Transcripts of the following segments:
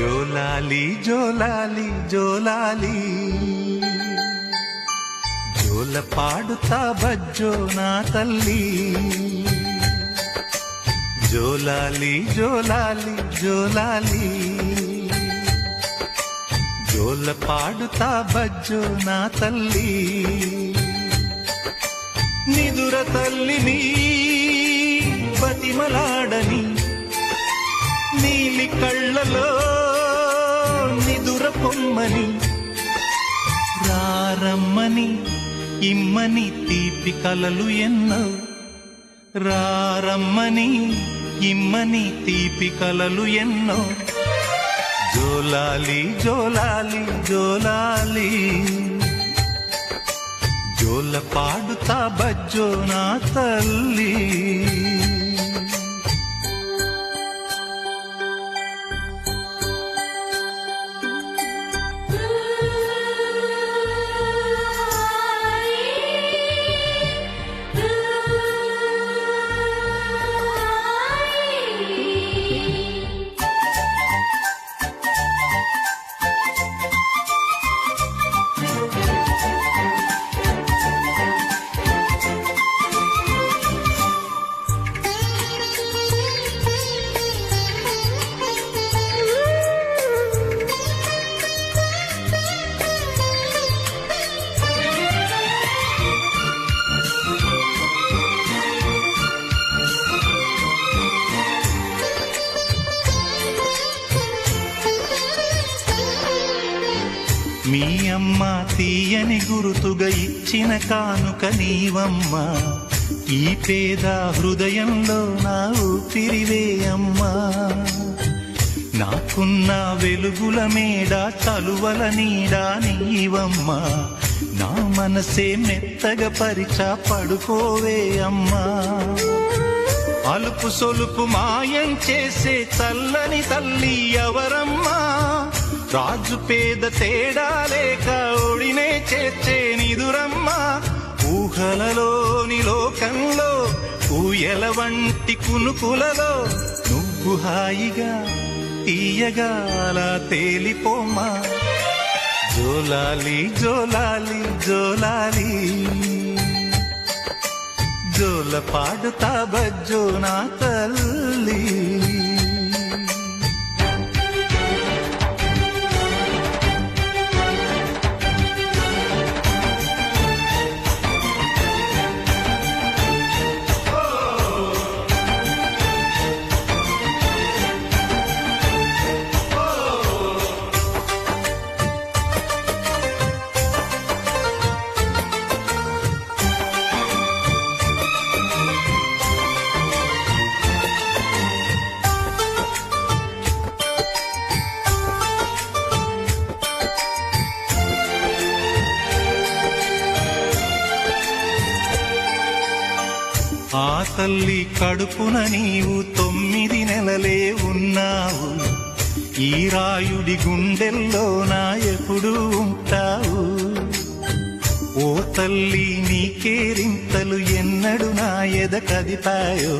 జోలాలి జోలాలి జోలాలి జోల పాడుతా బజ్జో నా తల్లి జోలాలి జోలాలి జోలాలి జోల పాడుతా బజ్జో నా తల్లి నిదుర తల్లిని బతిమలాడని నీలి కళ్ళలో నిదుర పొమ్మని రారమ్మని ఇమ్మని తీపి కలలు ఎన్నో రారమ్మని ఇమ్మని తీపి కలలు ఎన్నో జోలాలి జోలాలి జోలాలి జోల పాడుతా బజ్జో నా తల్లి మీ అమ్మ తీయని గురుతుగా ఇచ్చిన కానుక నీవమ్మా ఈ పేద హృదయంలో నా ఊపిరివే అమ్మా నాకున్న వెలుగుల మేడ తలువల నీడా నీవమ్మా నా మనసే మెత్తగా పరిచా పడుకోవే అమ్మా అలుపు సొలుపు మాయం చేసే చల్లని తల్లి ఎవరమ్మా రాజు పేద తేడా లేక ఒడినే చేర్చే నిదురమ్మ ఊహలలోని లోకంలో ఊయల వంటి కునుకులలో నువ్వు హాయిగా తీయగా అలా తేలిపోమ్మా జోలాలి జోలాలి జోలాలి జోల పాడుతా బజ్జో నా తల్లి ఆ తల్లి కడుపున నీవు 9 నెలలే ఉన్నావు ఈ రాయుడి గుండెల్లో నా ఎప్పుడు ఉంటావు ఓ తల్లి నీ కేరింతలు ఎన్నడు నా ఎద కదిపాయో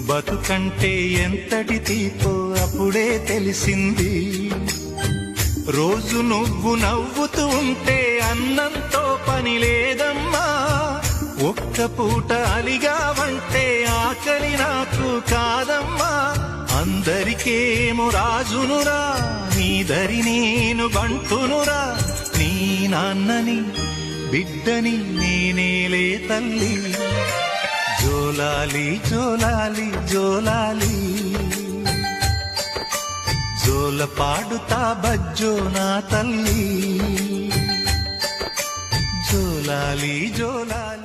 బతుకంటే ఎంతటి తీపో అప్పుడే తెలిసింది రోజు నువ్వు నవ్వుతూ ఉంటే అన్నంతో పని లేదమ్మా ఒక్క పూట అలిగావంటే ఆకలి నాకు కాదమ్మా అందరికేమో రాజునురా నీ దరి నేను బంటునురా నీ నాన్నని బిడ్డని నేనేలే తల్లి జోలాలి జోలాలి జోలాలి జోల పాడుతా బజ్జో నా తల్లి జోలాలి జోలాలి